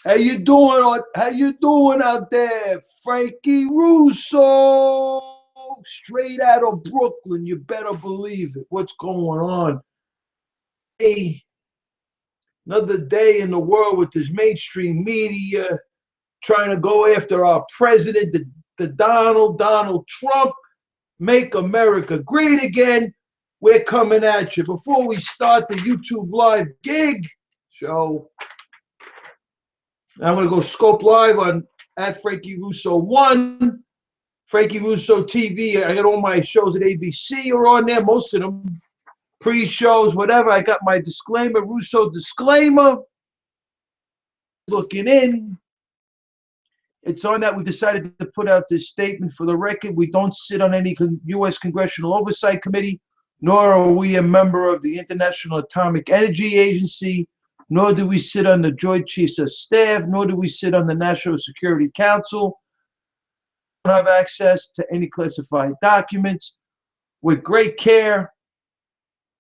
How you doing? How you doing out there, Frankie Russo? Straight out of Brooklyn. You better believe it. What's going on? Hey, another day in the world with this mainstream media trying to go after our president, the Donald Trump. Make America great again. We're coming at you. Before we start the YouTube live gig show, I'm going to go scope live on at Frankie Russo 1, Frankie Russo TV. I got all my shows at ABC are on there, most of them. Pre-shows, whatever. I got my disclaimer, Russo disclaimer. Looking in. It's on that we decided to put out this statement for the record. We don't sit on any U.S. Congressional Oversight Committee, nor are we a member of the International Atomic Energy Agency, nor do we sit on the Joint Chiefs of Staff, nor do we sit on the National Security Council. We don't have access to any classified documents. With great care,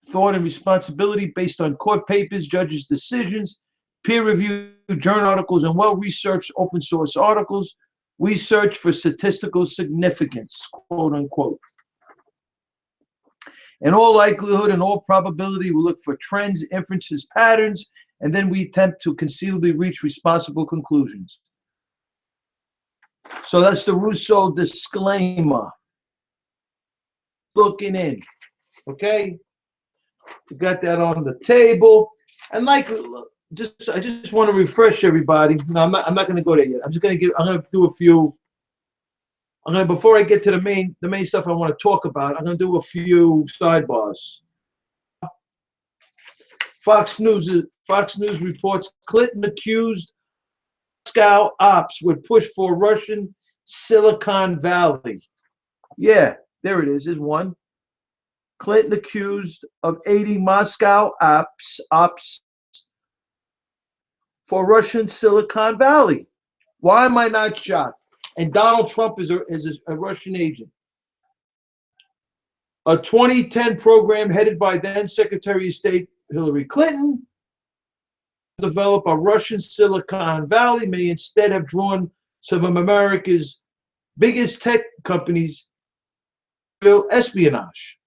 thought, and responsibility based on court papers, judges' decisions, peer-reviewed journal articles, and well-researched open source articles, we search for statistical significance, quote unquote. In all likelihood and all probability, we look for trends, inferences, patterns, and then we attempt to conceivably reach responsible conclusions. So that's the Russo disclaimer. Looking in, okay? We got that on the table. And like, I just want to refresh everybody. No, I'm not going to go there yet. I'm going to do a few. Before I get to the main stuff I want to talk about, I'm going to do a few sidebars. Fox News reports Clinton accused Moscow ops would push for Russian Silicon Valley. Yeah, there it is. There's one. Clinton accused of aiding Moscow ops for Russian Silicon Valley. Why am I not shocked? And Donald Trump is a Russian agent. A 2010 program headed by then Secretary of State Hillary Clinton to develop a Russian Silicon Valley may instead have drawn some of America's biggest tech companies to espionage.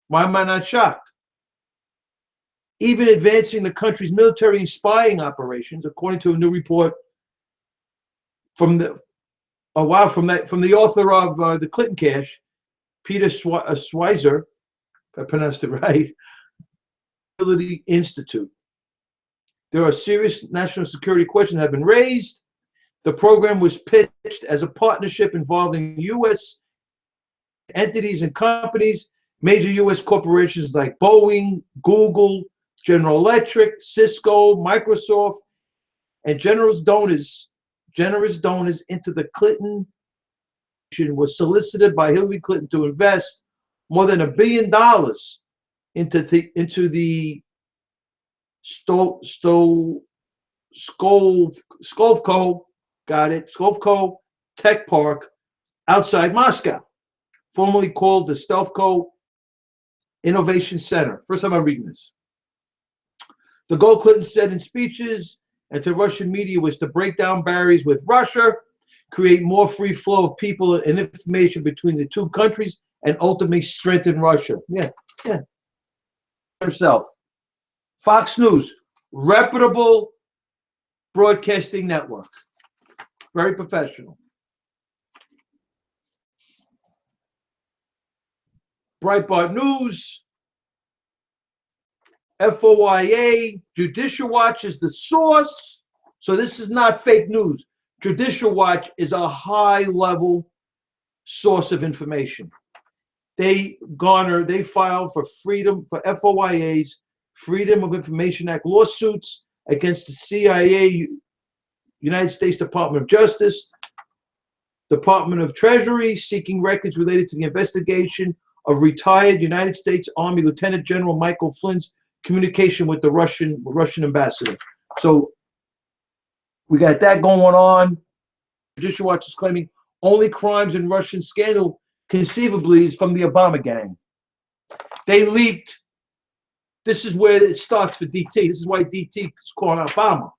Why am I not shocked? Even advancing the country's military and spying operations, according to a new report from the author of the Clinton Cash, Peter Schweizer, if I pronounced it right, Institute. There are serious national security questions that have been raised. The program was pitched as a partnership involving U.S. entities and companies, major U.S. corporations like Boeing, Google, General Electric, Cisco, Microsoft, and generous donors into the Clinton was solicited by Hillary Clinton to invest more than $1 billion into the Skovko Tech Park outside Moscow, formerly called the Stovko Innovation Center. First time I'm reading this. The goal, Clinton said in speeches and to Russian media, was to break down barriers with Russia, create more free flow of people and information between the two countries, and ultimately strengthen Russia. Yeah. Himself. Fox News, reputable broadcasting network. Very professional. Breitbart News, FOIA, Judicial Watch is the source. So this is not fake news. Judicial Watch is a high-level source of information. They file for FOIA's Freedom of Information Act lawsuits against the CIA, United States Department of Justice, Department of Treasury, seeking records related to the investigation of retired United States Army Lieutenant General Michael Flynn's communication with the Russian ambassador. So we got that going on. Judicial Watch is claiming only crimes in Russian scandal conceivably is from the Obama gang. They leaked. This is where it starts for DT. This is why DT is calling Obama.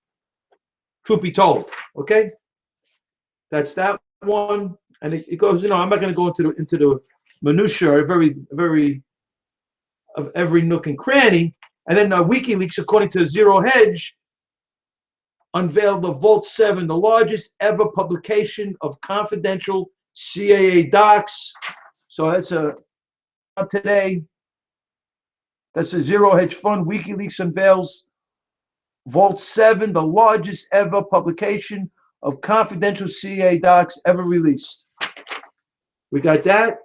Truth be told, okay? That's that one. And it goes, I'm not going to go into the minutiae, of every nook and cranny. And then WikiLeaks, according to Zero Hedge, unveiled the Vault 7, the largest ever publication of confidential CIA docs. So that's today. That's a Zero Hedge Fund. WikiLeaks unveils Vault 7, the largest ever publication of confidential CIA docs ever released. We got that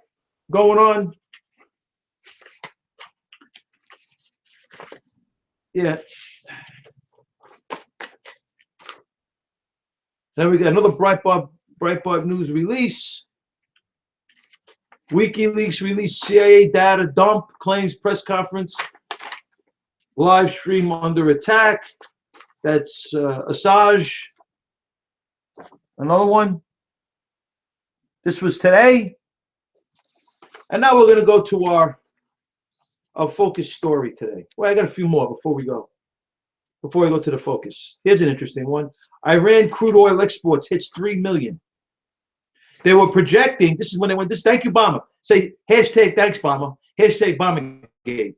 going on. Yeah. Then we got another Breitbart News release. WikiLeaks released CIA data dump, claims press conference, live stream under attack. That's Assange. Another one. This was today. And now we're going to go to our focus story today. Well, I got a few more before we go to the focus. Here's an interesting one. Iran crude oil exports hits 3 million. They were projecting, this is when they went, thank you, Obama. Say, hashtag thanks, Obama. Hashtag Obamagate.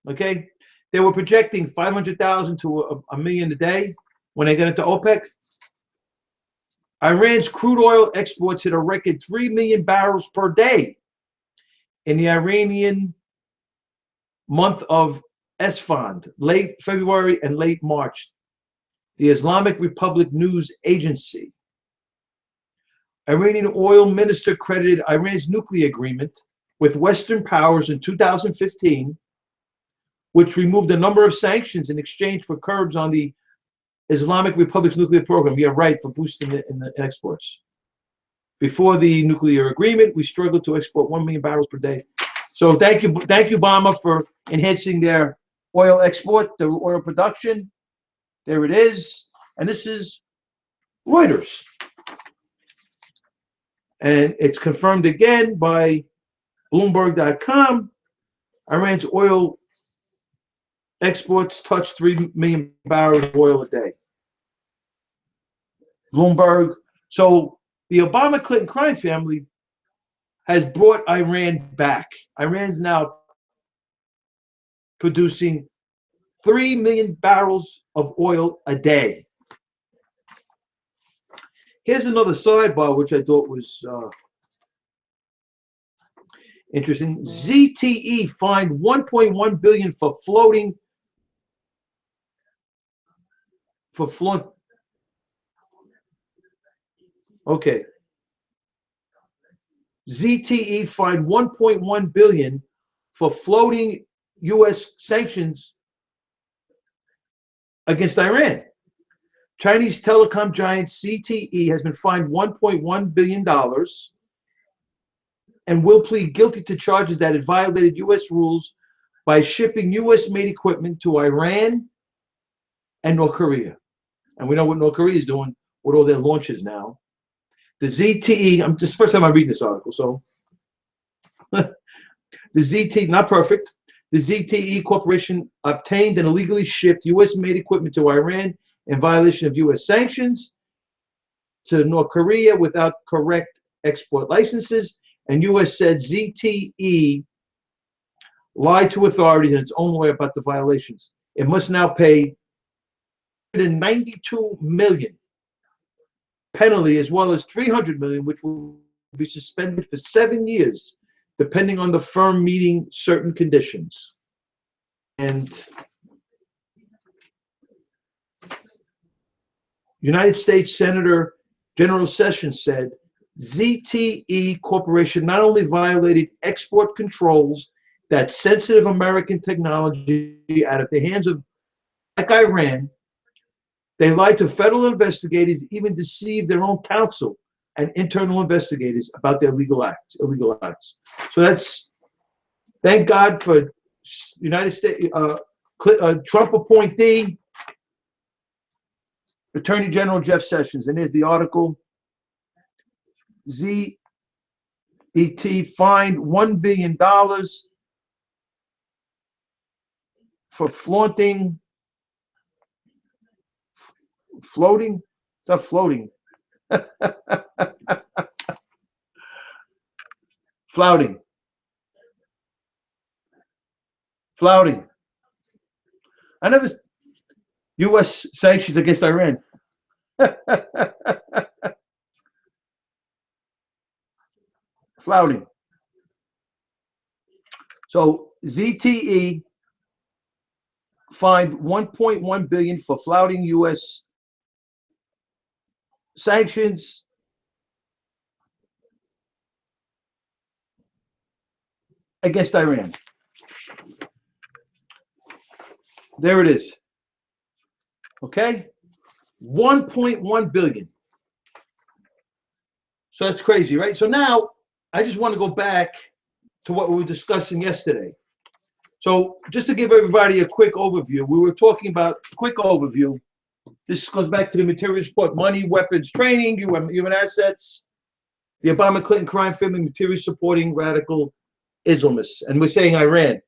Okay? They were projecting 500,000 to a million a day when they got into OPEC. Iran's crude oil exports hit a record 3 million barrels per day in the Iranian month of Esfand, late February and late March. The Islamic Republic News Agency. Iranian oil minister credited Iran's nuclear agreement with Western powers in 2015, which removed a number of sanctions in exchange for curbs on the Islamic Republic's nuclear program. Yeah, right, for boosting the exports. Before the nuclear agreement, we struggled to export 1 million barrels per day. So thank you, Obama, for enhancing their oil export, their oil production. There it is. And this is Reuters. And it's confirmed again by Bloomberg.com. Iran's oil exports touch 3 million barrels of oil a day. Bloomberg. So the Obama-Clinton crime family has brought Iran back. Iran's now producing 3 million barrels of oil a day. Here's another sidebar, which I thought was interesting. ZTE fined 1.1 billion for floating Okay. ZTE fined 1.1 billion for floating U.S. sanctions against Iran. Chinese telecom giant CTE has been fined $1.1 billion and will plead guilty to charges that it violated U.S. rules by shipping U.S.-made equipment to Iran and North Korea. And we know what North Korea is doing with all their launches now. The ZTE, this is the first time I'm reading this article, so. The ZTE, not perfect. The ZTE Corporation obtained and illegally shipped U.S.-made equipment to Iran in violation of U.S. sanctions, to North Korea without correct export licenses, and U.S. said ZTE lied to authorities in its own way about the violations. It must now pay $192 million penalty, as well as $300 million, which will be suspended for 7 years, depending on the firm meeting certain conditions. And United States Senator General Sessions said ZTE Corporation not only violated export controls that sensitive American technology out of the hands of like Iran, they lied to federal investigators, even deceived their own counsel and internal investigators about their illegal acts. So that's, thank God for United States Trump appointee, Attorney General Jeff Sessions. And there's the article. ZET fined $1 billion for flaunting Floating? It's not floating. Flouting. Flouting. I never. U.S. sanctions against Iran. Flouting. So ZTE fined 1.1 billion for flouting U.S. sanctions. Against Iran. There it is. Okay? 1.1 billion. So that's crazy, right? So now I just want to go back to what we were discussing yesterday. So just to give everybody a quick overview, we were talking about quick overview. This goes back to the material support, money, weapons, training, human assets, the Obama-Clinton crime family, material supporting radical Islamists. And we're saying Iran.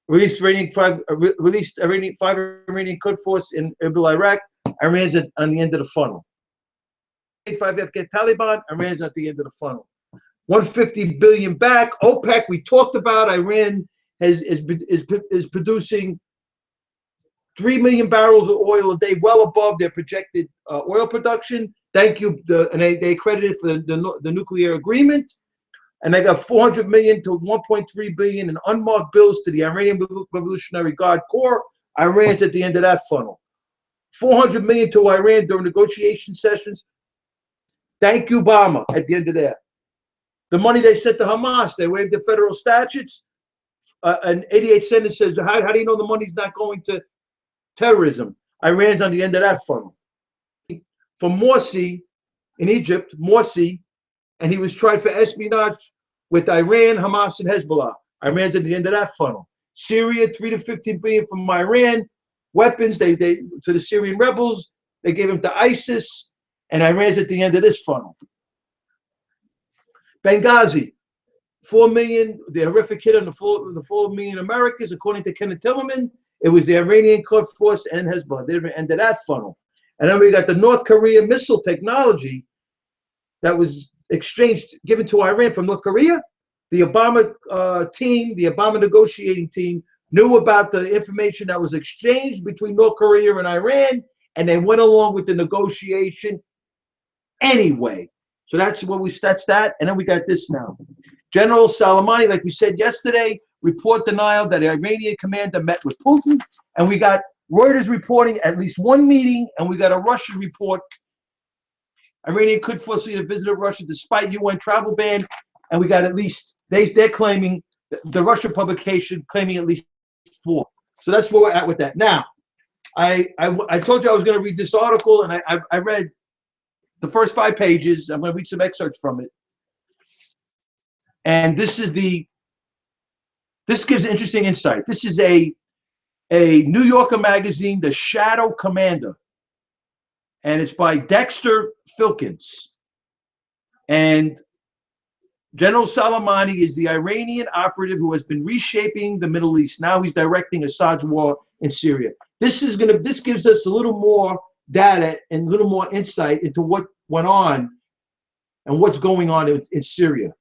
Released five Iranian Quds force in Erbil, Iraq. Iran's on the end of the funnel. 5 Afghan Taliban. Iran's at the end of the funnel. 150 billion back. OPEC. We talked about Iran is producing 3 million barrels of oil a day, well above their projected oil production. Thank you. And they credited for the nuclear agreement. And they got 400 million to 1.3 billion in unmarked bills to the Iranian Revolutionary Guard Corps. Iran's at the end of that funnel. 400 million to Iran during negotiation sessions. Thank you, Obama, at the end of that. The money they sent to Hamas, they waived the federal statutes. An 88 senator says, how do you know the money's not going to terrorism? Iran's on the end of that funnel. For Morsi in Egypt, Morsi, and he was tried for espionage with Iran, Hamas, and Hezbollah. Iran's at the end of that funnel. Syria, 3 to 15 billion from Iran. Weapons, they to the Syrian rebels. They gave them to ISIS, and Iran's at the end of this funnel. Benghazi, 4 million, the horrific hit on the 4 million Americans, according to Kenneth Tillerman. It was the Iranian Quds force and Hezbollah. They didn't end of that funnel. And then we got the North Korea missile technology that was exchanged, given to Iran from North Korea. The Obama team, the Obama negotiating team, knew about the information that was exchanged between North Korea and Iran, and they went along with the negotiation anyway. So that's that. And then we got this now. General Soleimani, like we said yesterday, report denial that the Iranian commander met with Putin. And we got Reuters reporting at least one meeting, and we got a Russian report. Iranian Quds force leader visited Russia despite UN travel ban, and we got at least they're claiming, the Russian publication claiming at least 4. So that's where we're at with that. Now, I told you I was going to read this article, and I read the first 5 pages. I'm going to read some excerpts from it, and this gives interesting insight. This is a New Yorker magazine, The Shadow Commander. And it's by Dexter Filkins. And General Soleimani is the Iranian operative who has been reshaping the Middle East. Now he's directing Assad's war in Syria. This gives us a little more data and a little more insight into what went on and what's going on in Syria.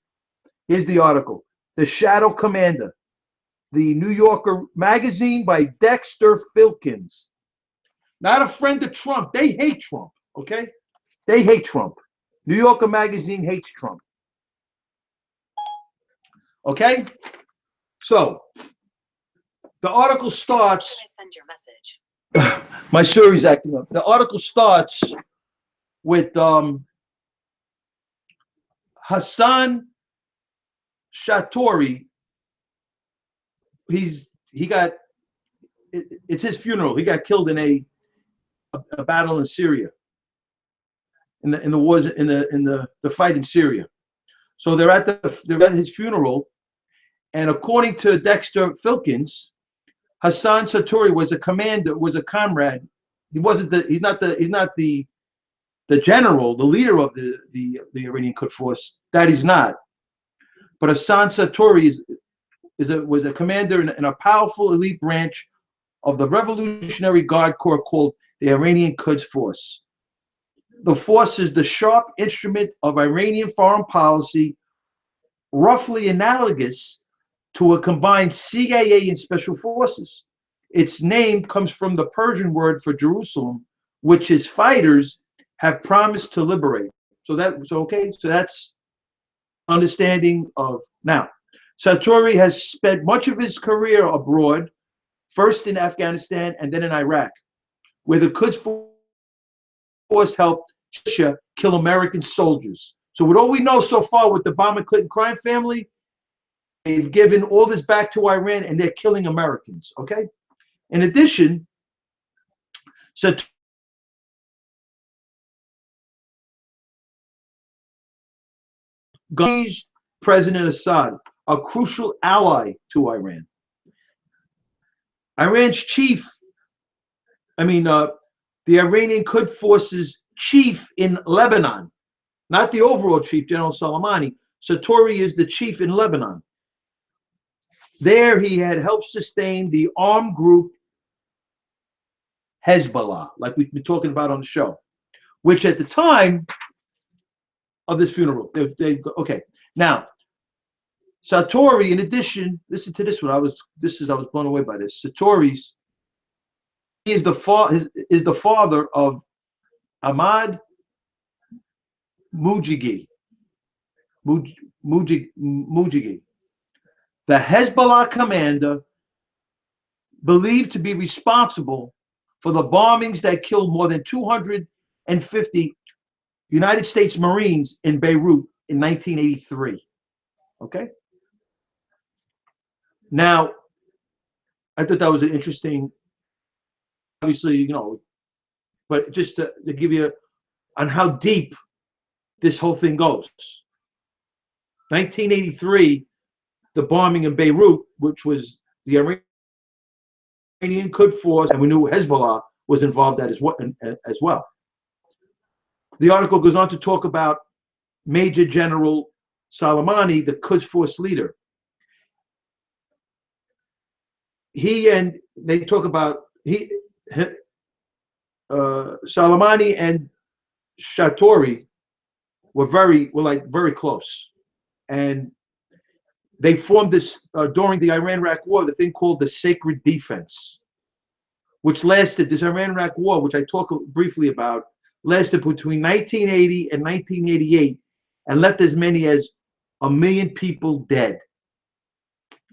Here's the article. The Shadow Commander, the New Yorker magazine by Dexter Filkins. Not a friend of Trump. They hate Trump, okay? They hate Trump. New Yorker magazine hates Trump. Okay? So, the article starts. Can I send your message? My Siri's acting up. The article starts with Hassan Shatori. It's his funeral. He got killed in a battle in Syria, in the wars, in the fight in Syria. So they're at his funeral, and according to Dexter Filkins, Hassan Satori was a commander, was a comrade. He's not the general, the leader of the Iranian Quds force. That he's not. But Hassan Satori was a commander in a powerful elite branch of the Revolutionary Guard Corps called the Iranian Quds Force. The force is the sharp instrument of Iranian foreign policy, roughly analogous to a combined CIA and special forces. Its name comes from the Persian word for Jerusalem, which its fighters have promised to liberate. So that's understanding of now. Sartori has spent much of his career abroad, first in Afghanistan and then in Iraq, where the Quds Force helped kill American soldiers. So with all we know so far with the Obama Clinton crime family, they've given all this back to Iran and they're killing Americans, okay? In addition, Sartori President Assad, a crucial ally to Iran. Iran's chief, the Iranian Quds Force's chief in Lebanon, not the overall chief, General Soleimani. Sartori is the chief in Lebanon. There he had helped sustain the armed group Hezbollah, like we've been talking about on the show, which at the time of this funeral, okay. Now, Sartori, in addition, listen to this one. I was blown away by this. Sartori's, he is the father of Ahmad Mujigi, the Hezbollah commander believed to be responsible for the bombings that killed more than 250 United States Marines in Beirut in 1983. Okay? Now, I thought that was an interesting, obviously, but just to give you on how deep this whole thing goes. 1983, the bombing in Beirut, which was the Iranian Quds Force, and we knew Hezbollah was involved as well. The article goes on to talk about Major General Soleimani, the Quds Force leader. They talk about Soleimani and Sartori were very close, and they formed this during the Iran-Iraq War, the thing called the Sacred Defense, which lasted, this Iran-Iraq War, which I talk briefly about, lasted between 1980 and 1988 and left as many as 1 million people dead.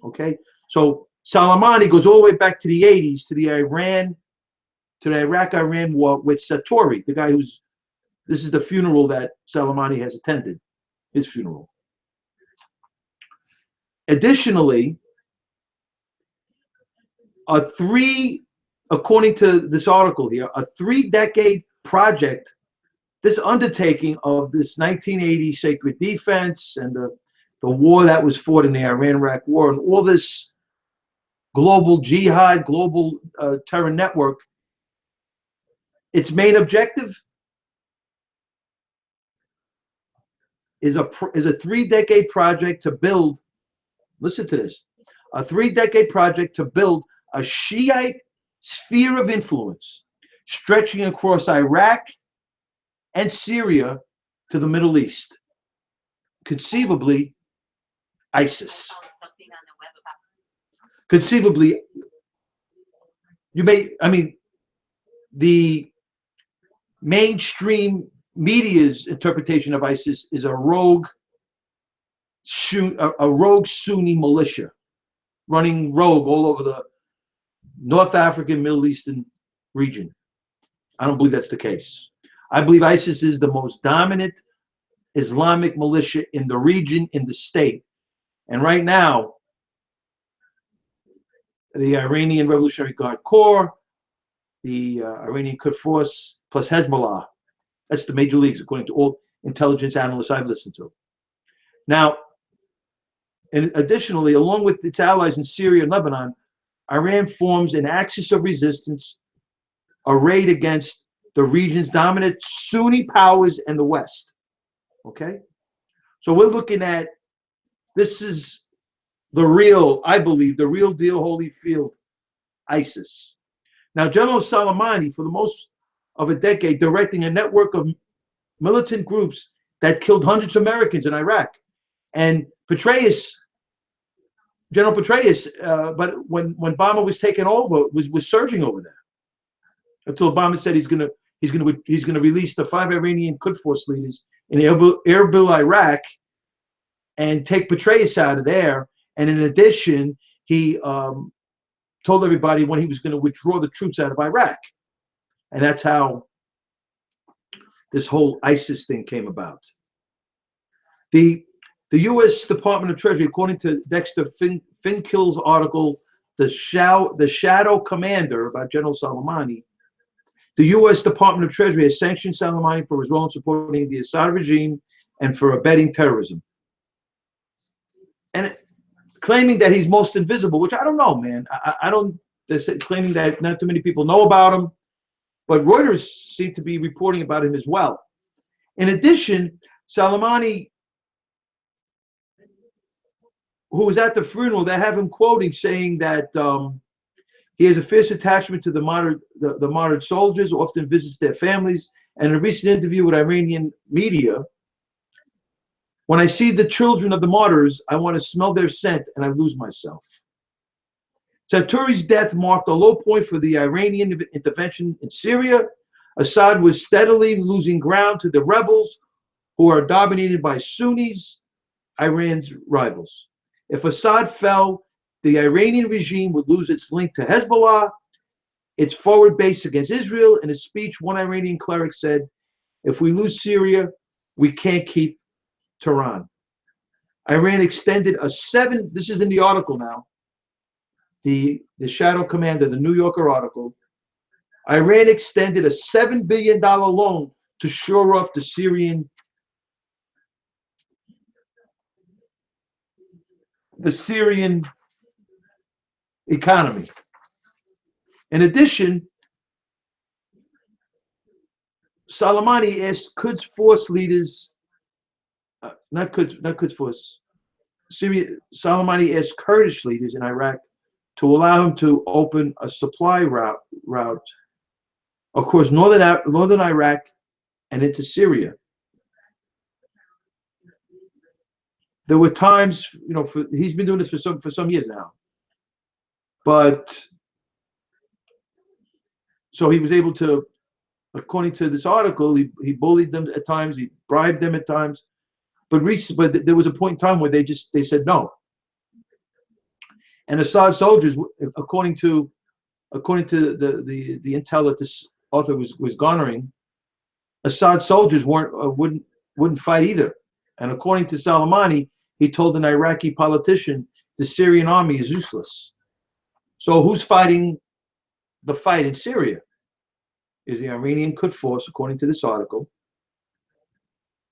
Okay, so Soleimani goes all the way back to the 80s, to the Iraq-Iran War with Sartori, the guy this is the funeral that Soleimani has attended, his funeral. Additionally, according to this article here, a 3-decade project, this undertaking of this 1980 Sacred Defense and the war that was fought in the Iran-Iraq War and all this global jihad, global terror network, its main objective is a 3-decade project to build, listen to this, a 3-decade project to build a Shiite sphere of influence stretching across Iraq and Syria to the Middle East, conceivably ISIS. Conceivably, the mainstream media's interpretation of ISIS is a rogue Sunni militia running rogue all over the North African, Middle Eastern region. I don't believe that's the case. I believe ISIS is the most dominant Islamic militia in the region, in the state. And right now, the Iranian Revolutionary Guard Corps, the Iranian Quds Force, plus Hezbollah, that's the major leagues, according to all intelligence analysts I've listened to. Now, and additionally, along with its allies in Syria and Lebanon, Iran forms an axis of resistance arrayed against the region's dominant Sunni powers and the West. Okay? So we're looking at, this is the real, I believe, the real deal Holyfield ISIS. Now, General Soleimani, for the most of a decade directing a network of militant groups that killed hundreds of Americans in Iraq. And Petraeus, General Petraeus, but when Obama was taken over, was surging over there until Obama said he's gonna release the 5 Iranian Quds Force leaders in Erbil, Iraq, and take Petraeus out of there. And in addition, he told everybody when he was going to withdraw the troops out of Iraq, and that's how this whole ISIS thing came about. The U.S. Department of Treasury, according to Dexter Finkill's article, the Shadow Commander about General Soleimani, the U.S. Department of Treasury has sanctioned Soleimani for his role in supporting the Assad regime and for abetting terrorism. And claiming that he's most invisible, which I don't know, man. I don't, they're claiming that not too many people know about him, but Reuters seem to be reporting about him as well. In addition, Soleimani, who was at the funeral, they have him quoting saying that he has a fierce attachment to the martyred soldiers, often visits their families. And in a recent interview with Iranian media, when I see the children of the martyrs, I want to smell their scent and I lose myself. Saturi's death marked a low point for the Iranian intervention in Syria. Assad was steadily losing ground to the rebels, who are dominated by Sunnis, Iran's rivals. If Assad fell, the Iranian regime would lose its link to Hezbollah, its forward base against Israel. In a speech, one Iranian cleric said, "If we lose Syria, we can't keep Tehran." Iran extended this is in the article now, the Shadow Commander, the New Yorker article. Iran extended a $7 billion loan to shore up the Syrian economy. In addition, Soleimani asked Quds Force leaders, not Quds Force, Soleimani asked Kurdish leaders in Iraq to allow him to open a supply route across northern Iraq and into Syria. There were times, he's been doing this for some years now, but so he was able to, according to this article, he bullied them at times, he bribed them at times, but there was a point in time where they said no. And Assad soldiers, according to the intel that this author was garnering, Assad soldiers wouldn't fight either. And according to Soleimani, he told an Iraqi politician, the Syrian army is useless. So who's fighting the fight in Syria? Is the Iranian Quds Force, according to this article,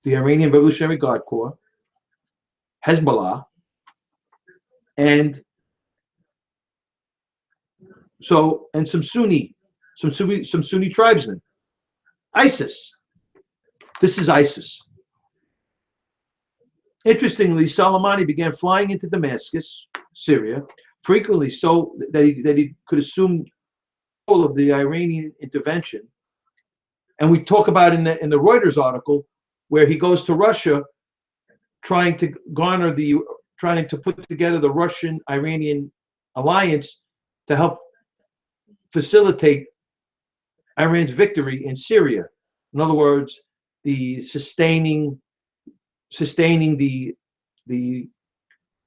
the Iranian Revolutionary Guard Corps, Hezbollah, and some Sunni tribesmen. ISIS. This is ISIS. Interestingly, Soleimani began flying into Damascus, Syria, frequently so that he could assume control of the Iranian intervention. And we talk about in the Reuters article where he goes to Russia, trying to put together the Russian-Iranian alliance to help facilitate Iran's victory in Syria. In other words, the sustaining the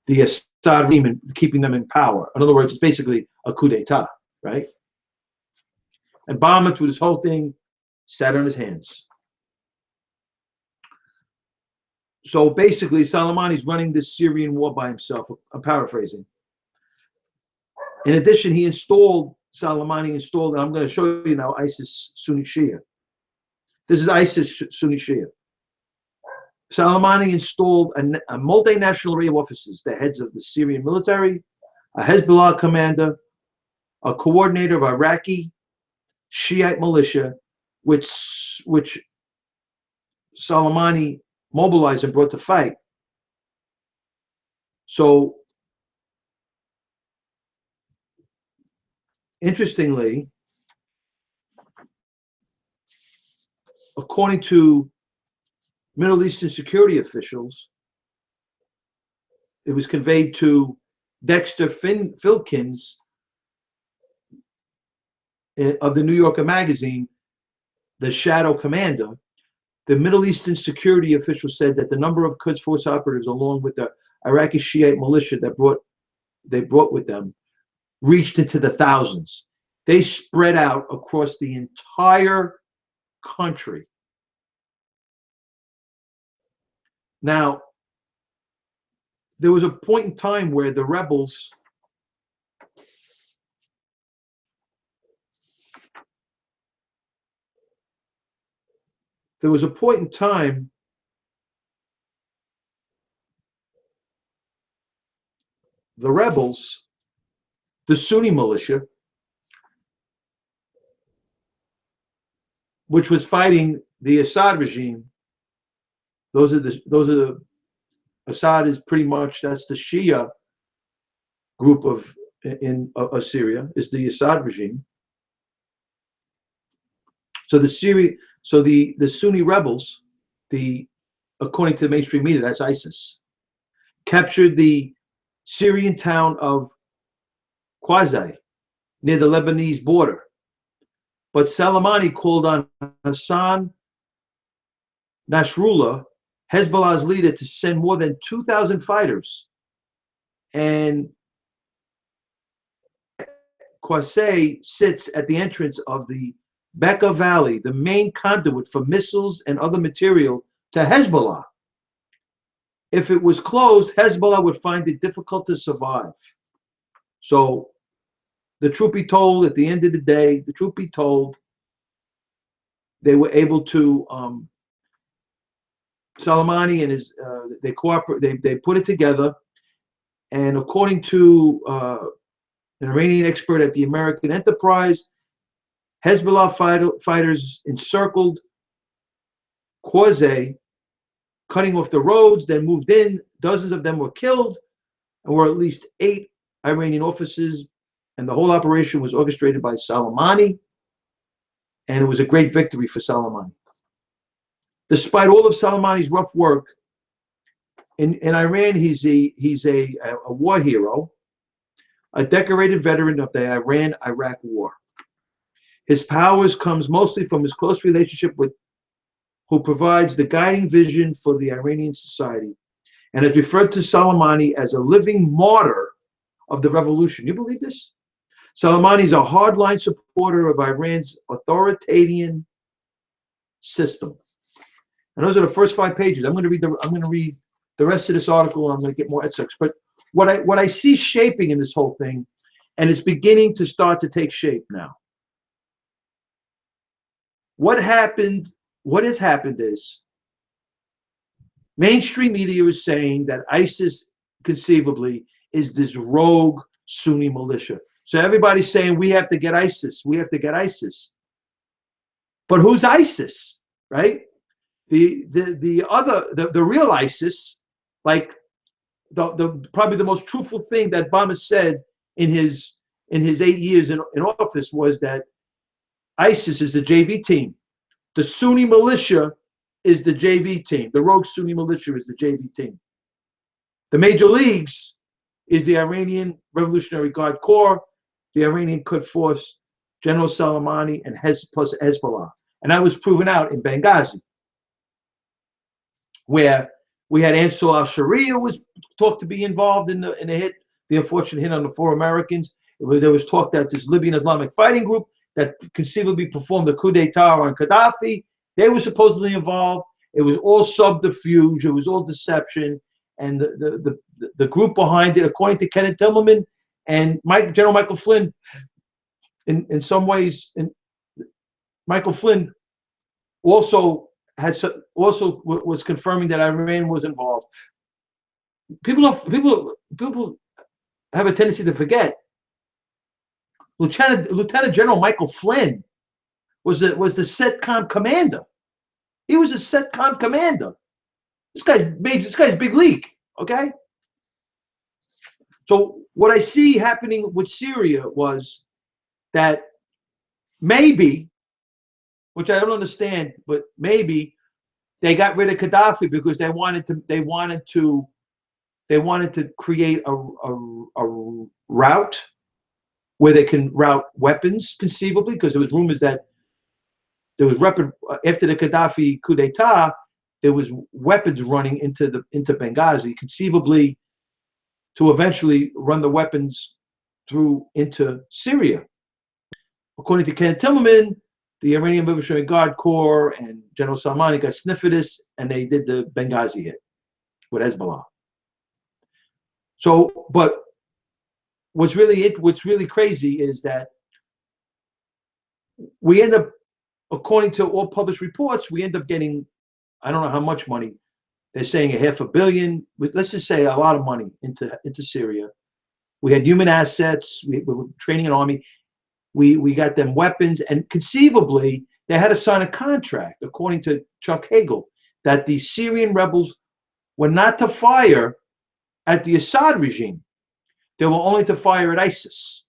Assad regime and keeping them in power. In other words, it's basically a coup d'etat, right? And Obama, through this whole thing, sat on his hands. So basically, Soleimani's running this Syrian war by himself. I'm paraphrasing. In addition, Soleimani installed, and I'm going to show you now, ISIS Sunni Shia. This is ISIS Sunni Shia. Soleimani installed a multinational array of officers, the heads of the Syrian military, a Hezbollah commander, a coordinator of Iraqi Shiite militia, which Soleimani mobilized and brought to fight. So, interestingly, according to Middle Eastern security officials, it was conveyed to Dexter Filkins of the New Yorker magazine, the Shadow Commander. The Middle Eastern security official said that the number of Quds Force operatives, along with the Iraqi Shiite militia they brought with them, reached into the thousands. They spread out across the entire country. Now, there was a point in time where the rebels the rebels, the Sunni militia, which was fighting the Assad regime, those are the Assad is pretty much, that's the Shia group of Syria, is the Assad regime. So the Sunni rebels, according to the mainstream media, that's ISIS, captured the Syrian town of Qazai near the Lebanese border. But Soleimani called on Hassan Nasrallah, Hezbollah's leader, to send more than 2,000 fighters. And Qasai sits at the entrance of the Bekaa Valley, the main conduit for missiles and other material to Hezbollah. If it was closed, Hezbollah would find it difficult to survive. So the truth be told, at the end of the day, they were able to, Soleimani and his, they cooperate, they put it together. And according to an Iranian expert at the American Enterprise, Hezbollah fighters encircled Qasai, cutting off the roads, then moved in. Dozens of them were killed, and were at least 8 Iranian officers, and the whole operation was orchestrated by Soleimani, and it was a great victory for Soleimani. Despite all of Soleimani's rough work, in Iran, he's a war hero, a decorated veteran of the Iran-Iraq War. His powers comes mostly from his close relationship with who provides the guiding vision for the Iranian society, and has referred to Soleimani as a living martyr of the revolution. You believe this? Soleimani is a hardline supporter of Iran's authoritarian system. And those are the first 5 pages. I'm going to read the rest of this article, and I'm going to get more excerpts. But what I see shaping in this whole thing, and it's beginning to start to take shape now. What has happened is mainstream media is saying that ISIS conceivably is this rogue Sunni militia. So everybody's saying we have to get ISIS. We have to get ISIS. But who's ISIS, right? The real ISIS, like the probably the most truthful thing that Obama said in his 8 years in office was that ISIS is the JV team. The Sunni militia is the JV team. The rogue Sunni militia is the JV team. The major leagues is the Iranian Revolutionary Guard Corps, the Iranian Quds Force, General Soleimani, and plus Hezbollah. And that was proven out in Benghazi, where we had Ansar al-Sharia was talked to be involved in the hit, the unfortunate hit on the 4 Americans. There was talk that this Libyan Islamic fighting group that conceivably performed the coup d'etat on Gaddafi, they were supposedly involved. It was all subterfuge. It was all deception. And the group behind it, according to Kenneth Timmerman and General Michael Flynn, in some ways, Michael Flynn also was confirming that Iran was involved. People have a tendency to forget. Lieutenant General Michael Flynn was the CENTCOM commander. He was a CENTCOM commander. This guy's big league. Okay. So what I see happening with Syria was that maybe which I don't understand, but maybe they got rid of Gaddafi because they wanted to create a route where they can route weapons conceivably, because there was rumors that there was weapon after the Gaddafi coup d'état, there was weapons running into Benghazi, conceivably to eventually run the weapons through into Syria. According to Ken Timmerman, the Iranian Revolutionary Guard Corps and General Salmani got sniff of this, and they did the Benghazi hit with Hezbollah. So, but what's really crazy is that we end up, according to all published reports, we end up getting, I don't know how much money. They're saying $500 million. Let's just say a lot of money into Syria. We had human assets. We were training an army. We got them weapons, and conceivably they had to sign a contract, according to Chuck Hagel, that the Syrian rebels were not to fire at the Assad regime. They were only to fire at ISIS.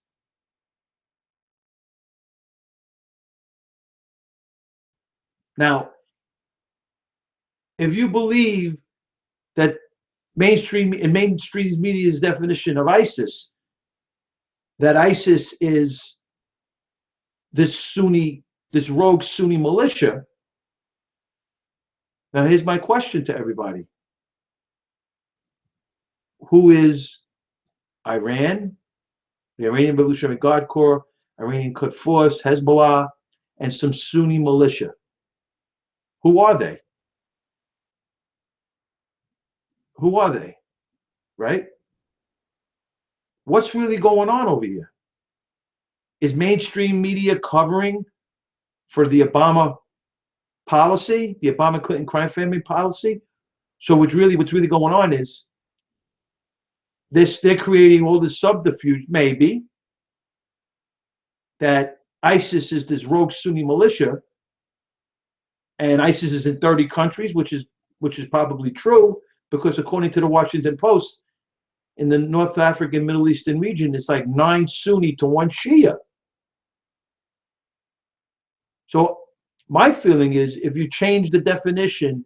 Now, if you believe that mainstream media's definition of ISIS, that ISIS is this rogue Sunni militia, now here's my question to everybody. Who is Iran, the Iranian Revolutionary Guard Corps, Iranian Quds Force, Hezbollah, and some Sunni militia? Who are they? Who are they? Right? What's really going on over here? Is mainstream media covering for the Obama policy, the Obama-Clinton crime family policy? So what's really going on is they're creating all this subterfuge, maybe, that ISIS is this rogue Sunni militia, and ISIS is in 30 countries, which is probably true, because according to the Washington Post, in the North African Middle Eastern region, it's like 9 Sunni to 1 Shia. So my feeling is, if you change the definition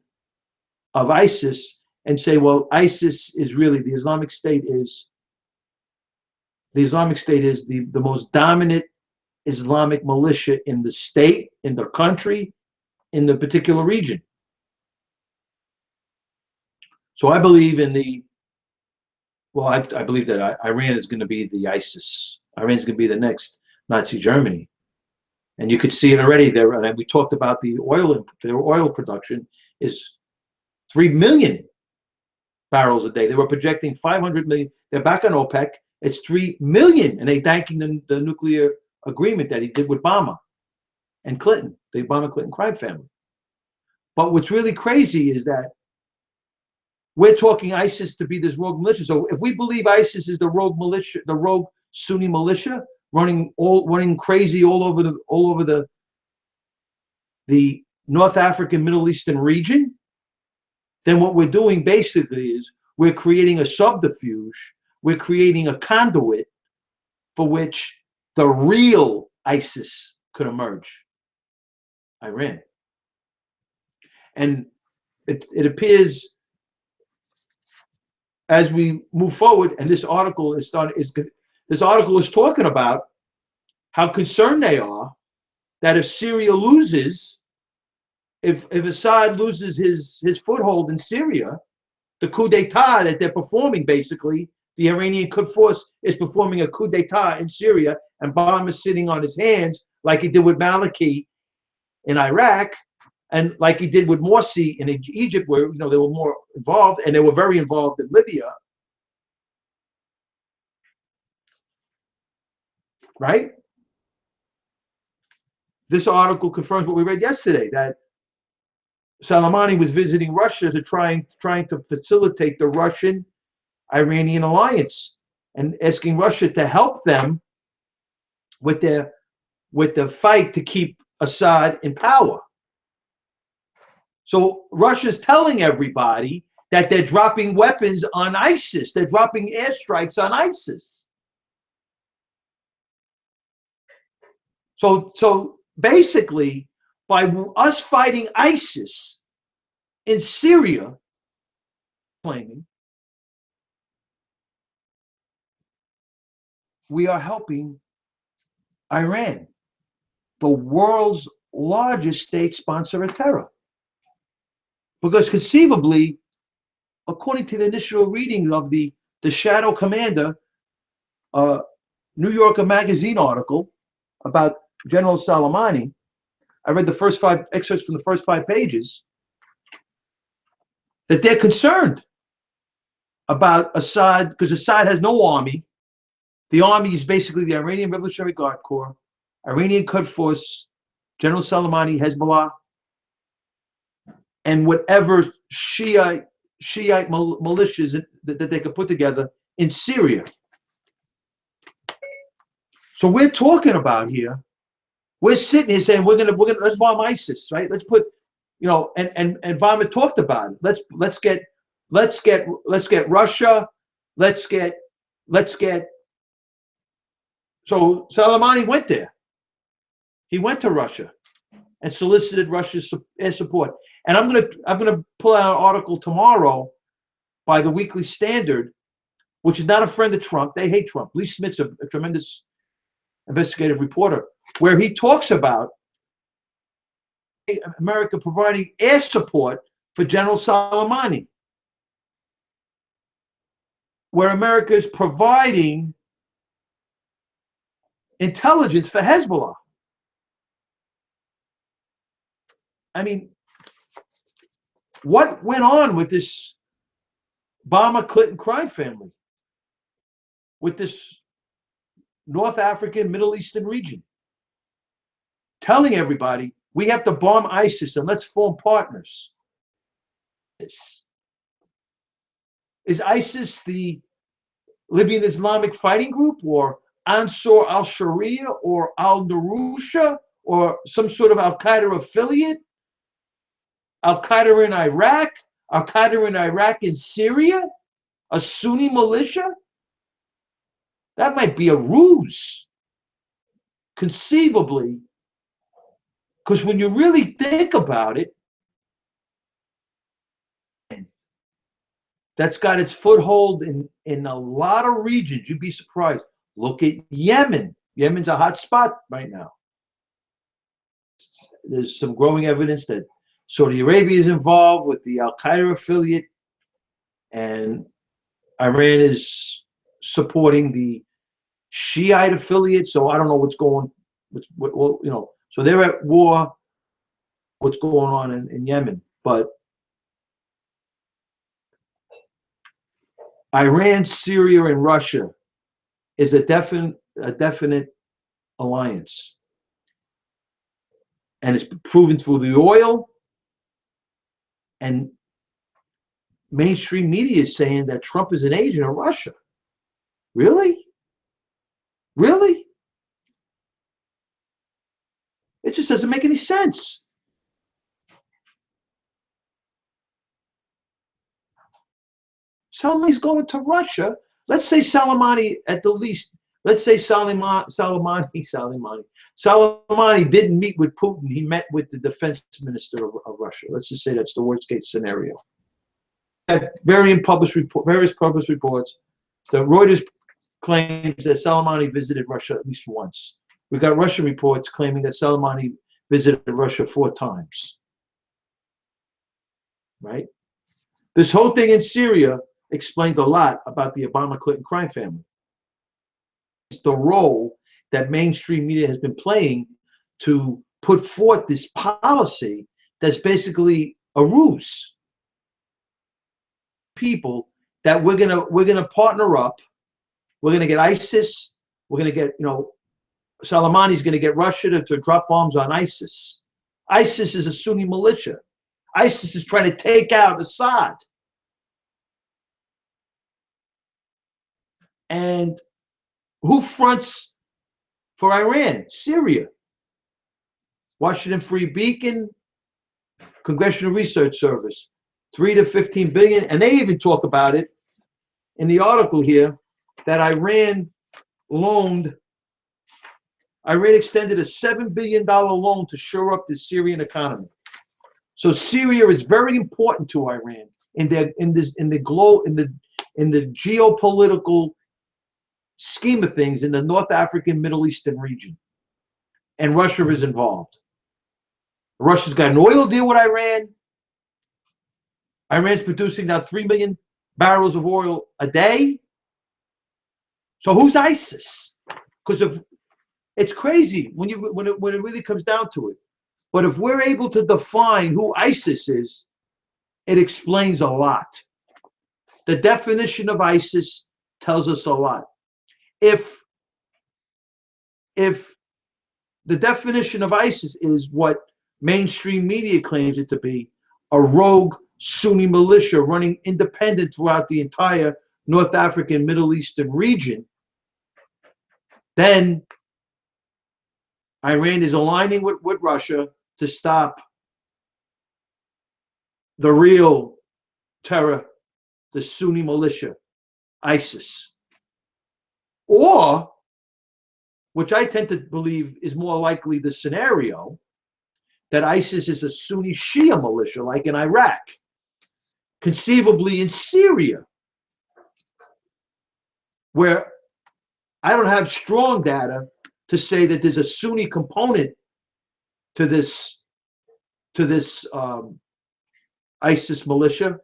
of ISIS and say, well, ISIS is really, the Islamic State is the most dominant Islamic militia in the state, in the country, in the particular region. So I believe I believe that Iran is going to be the ISIS. Iran is going to be the next Nazi Germany. And you could see it already there. And we talked about their oil production is 3 million barrels a day. They were projecting 500 million. They're back on OPEC. It's 3 million. And they're thanking the nuclear agreement that he did with Obama and Clinton, the Obama-Clinton crime family. But what's really crazy is that we're talking ISIS to be this rogue militia. So if we believe ISIS is the rogue militia, the rogue Sunni militia running crazy all over the North African Middle Eastern region, then what we're doing basically is we're creating a subterfuge, we're creating a conduit for which the real ISIS could emerge, Iran. And it appears, as we move forward, and this article is talking about how concerned they are that if Syria loses, if Assad loses his foothold in Syria, the coup d'etat that they're performing, basically, the Iranian Quds Force is performing a coup d'etat in Syria, and Obama is sitting on his hands like he did with Maliki in Iraq, and like he did with Morsi in Egypt, where they were more involved, and they were very involved in Libya. Right? This article confirms what we read yesterday, that Soleimani was visiting Russia to trying to facilitate the Russian-Iranian alliance and asking Russia to help them with the fight to keep Assad in power. So Russia's telling everybody that they're dropping weapons on ISIS. They're dropping airstrikes on ISIS. So basically, by us fighting ISIS in Syria, claiming we are helping Iran, the world's largest state sponsor of terror. Because conceivably, according to the initial reading of the Shadow Commander, New Yorker magazine article about General Soleimani, I read the first 5 excerpts from the first 5 pages, that they're concerned about Assad, because Assad has no army. The army is basically the Iranian Revolutionary Guard Corps, Iranian Quds Force, General Soleimani, Hezbollah, and whatever Shiite militias that they could put together in Syria. So we're talking about here, we're sitting here saying let's bomb ISIS, right? Let's put, and Obama talked about it. Let's get Russia, let's get. So Soleimani went there. He went to Russia and solicited Russia's air support. And I'm gonna pull out an article tomorrow by the Weekly Standard, which is not a friend of Trump. They hate Trump. Lee Smith's a tremendous investigative reporter, where he talks about America providing air support for General Soleimani, where America is providing intelligence for Hezbollah. I mean, what went on with this Obama-Clinton crime family, with this North African, Middle Eastern region, telling everybody we have to bomb ISIS and let's form partners? Is ISIS the Libyan Islamic fighting group, or Ansar al-Sharia, or al-Nurusha, or some sort of al-Qaeda affiliate? Al-Qaeda in Iraq? Al-Qaeda in Iraq in Syria? A Sunni militia? That might be a ruse, conceivably, because when you really think about it, that's got its foothold in a lot of regions. You'd be surprised. Look at Yemen. Yemen's a hot spot right now. There's some growing evidence that Saudi Arabia is involved with the Al-Qaeda affiliate, and Iran is supporting the Shiite affiliate. So I don't know what's going, so they're at war. What's going on in Yemen? But Iran, Syria, and Russia is a definite alliance, and it's proven through the oil. And mainstream media is saying that Trump is an agent of Russia. Really? Really? It just doesn't make any sense. Soleimani's going to Russia. Let's say Soleimani, at the least, let's say Soleimani didn't meet with Putin. He met with the defense minister of Russia. Let's just say that's the worst case scenario. Various published reports. The Reuters claims that Soleimani visited Russia at least once. We got Russian reports claiming that Soleimani visited Russia 4 times. Right? This whole thing in Syria explains a lot about the Obama-Clinton crime family. It's the role that mainstream media has been playing to put forth this policy that's basically a ruse. People that we're gonna partner up. We're gonna get ISIS. We're gonna get, Soleimani's gonna get Russia to drop bombs on ISIS. ISIS is a Sunni militia. ISIS is trying to take out Assad. And who fronts for Iran? Syria. Washington Free Beacon, Congressional Research Service, 3 to 15 billion. And they even talk about it in the article here, that Iran loaned Iran extended a $7 billion loan to shore up the Syrian economy. So Syria is very important to Iran in the geopolitical scheme of things in the North African, Middle Eastern region. And Russia is involved. Russia's got an oil deal with Iran. Iran's producing now 3 million barrels of oil a day. So who's ISIS? Because if it's crazy when it really comes down to it. But if we're able to define who ISIS is, it explains a lot. The definition of ISIS tells us a lot. If the definition of ISIS is what mainstream media claims it to be, a rogue Sunni militia running independent throughout the entire North African, Middle Eastern region, then Iran is aligning with Russia to stop the real terror, the Sunni militia, ISIS. Or, which I tend to believe is more likely the scenario, that ISIS is a Sunni Shia militia, like in Iraq, conceivably in Syria, where I don't have strong data to say that there's a Sunni component to this ISIS militia,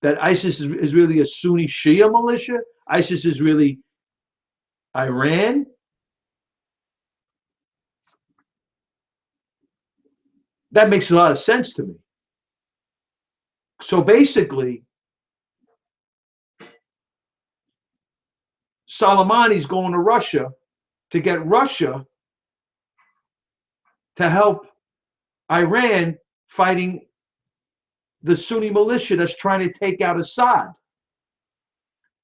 that ISIS is really a Sunni Shia militia. ISIS is really Iran. That makes a lot of sense to me. So basically, Soleimani's going to Russia to get Russia to help Iran fighting the Sunni militia that's trying to take out Assad.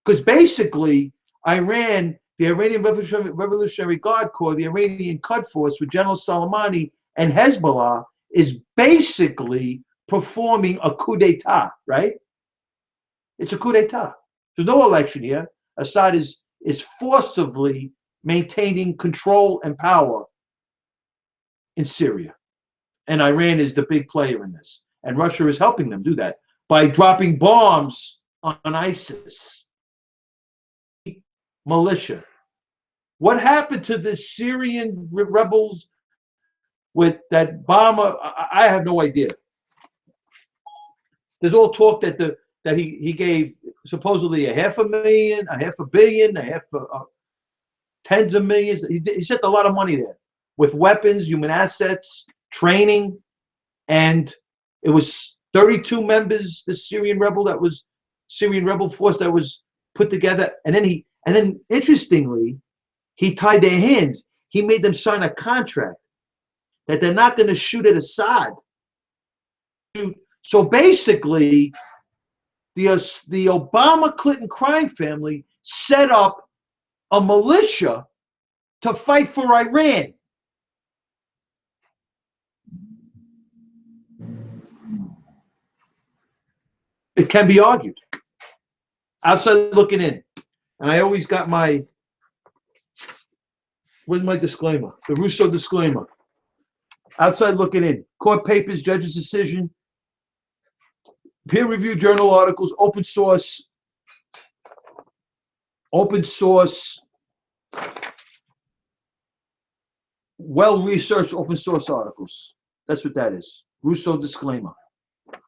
Because basically, Iran, the Iranian Revolutionary Guard Corps, the Iranian Quds Force with General Soleimani and Hezbollah is basically performing a coup d'etat, right? It's a coup d'etat. There's no election here. Assad is forcibly maintaining control and power in Syria. And Iran is the big player in this. And Russia is helping them do that by dropping bombs on ISIS militia. What happened to the Syrian rebels with that bomb? I have no idea. There's all talk that he gave supposedly $500,000, $500 million, tens of millions. He sent a lot of money there with weapons, human assets, training, and it was 32 members, the Syrian rebel force that was put together. And then interestingly, he tied their hands. He made them sign a contract that they're not going to shoot at Assad. So basically, the Obama-Clinton crime family set up a militia to fight for Iran. It can be argued. Outside looking in. And I always got where's my disclaimer? The Russo disclaimer. Outside looking in. Court papers, judge's decision, peer-reviewed journal articles, open source, well-researched open source articles. That's what that is. Russo disclaimer.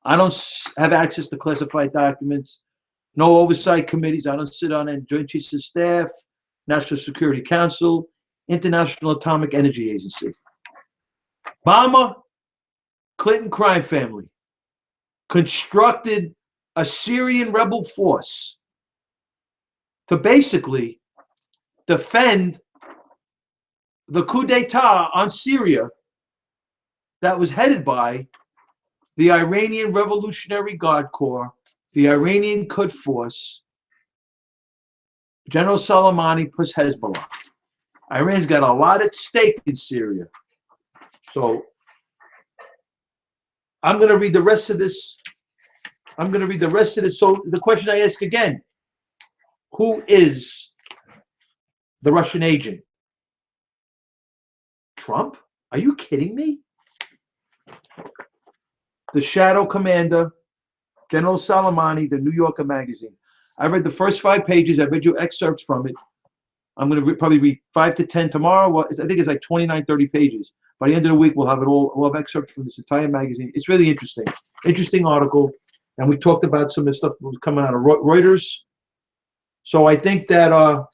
I don't have access to classified documents, no oversight committees. I don't sit on Joint Chiefs of Staff, National Security Council, International Atomic Energy Agency. Obama, Clinton crime family constructed a Syrian rebel force to basically defend the coup d'etat on Syria that was headed by the Iranian Revolutionary Guard Corps, the Iranian Quds Force, General Soleimani plus Hezbollah. Iran's got a lot at stake in Syria. So I'm going to read the rest of this. So the question I ask again, who is the Russian agent? Trump? Are you kidding me? The Shadow Commander, General Soleimani, the New Yorker magazine. I read the first 5 pages. I read you excerpts from it. I'm going to probably read 5 to 10 tomorrow. Well, I think it's like 29, 30 pages. By the end of the week, we'll have it all. We'll have excerpts from this entire magazine. It's really interesting. Interesting article. And we talked about some of the stuff that was coming out of Reuters. So I think that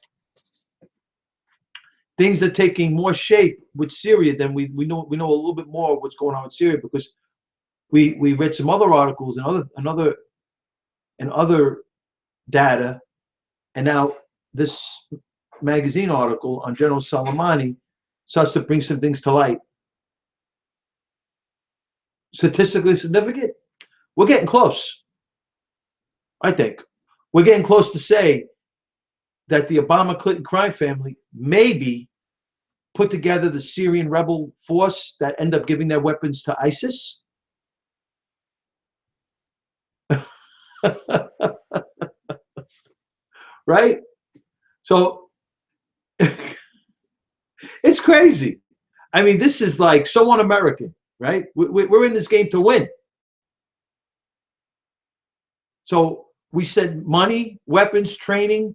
things are taking more shape with Syria than we know. We know a little bit more of what's going on with Syria because we read some other articles and other data, and now this magazine article on General Soleimani starts to bring some things to light. Statistically significant? We're getting close. I think we're getting close to say that the Obama-Clinton crime family maybe put together the Syrian rebel force that end up giving their weapons to ISIS. Right? So it's crazy. I mean, this is like so un-American, right? We're in this game to win. So we send money, weapons, training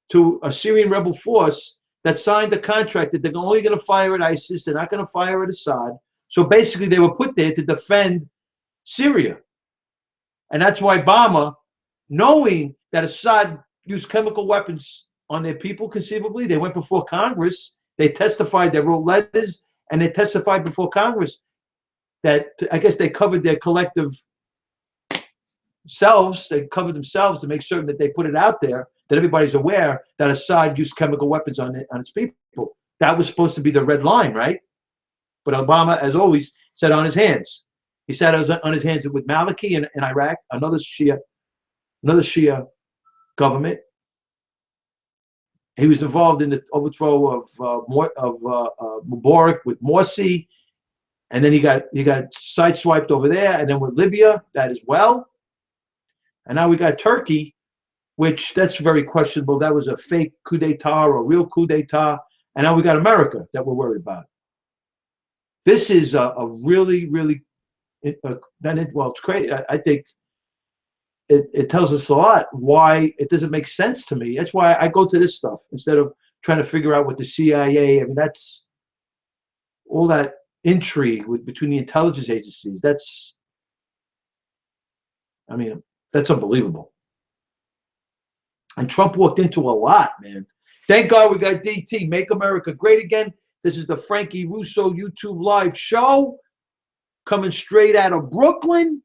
to a Syrian rebel force that signed the contract that they're only going to fire at ISIS. They're not going to fire at Assad. So basically, they were put there to defend Syria. And that's why Obama, knowing that Assad used chemical weapons on their people, conceivably, they went before Congress. They testified, they wrote letters, and they testified before Congress that I guess they covered their collective selves. They covered themselves to make certain that they put it out there, that everybody's aware that Assad used chemical weapons on its people. That was supposed to be the red line, right? But Obama, as always, sat on his hands. He sat on his hands with Maliki in Iraq, another Shia government. He was involved in the overthrow of Mubarak with Morsi, and then he got sideswiped over there, and then with Libya, that as well. And now we got Turkey, which that's very questionable. That was a fake coup d'etat or a real coup d'etat. And now we got America that we're worried about. This is a really, really, well, it's crazy. I think it tells us a lot why it doesn't make sense to me. That's why I go to this stuff instead of trying to figure out what the CIA, I mean, that's all that intrigue between the intelligence agencies. That's unbelievable. And Trump walked into a lot, man. Thank God we got DT. Make America Great Again. This is the Frankie Russo YouTube live show coming straight out of Brooklyn.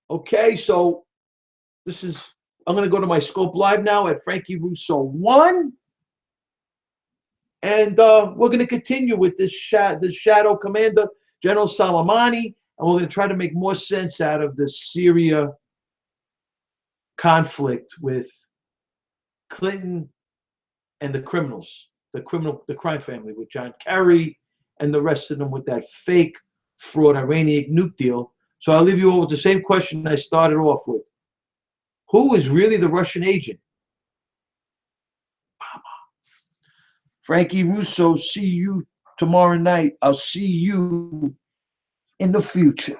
Okay, so I'm going to go to my Scope Live now at Frankie Russo 1. And we're going to continue with this Shadow Commander, General Soleimani. And we're going to try to make more sense out of the Syria conflict with Clinton and the criminals, the crime family with John Kerry and the rest of them with that fake fraud Iranian nuke deal. So I'll leave you all with the same question I started off with. Who is really the Russian agent? Frankie Russo, see you tomorrow night. I'll see you in the future.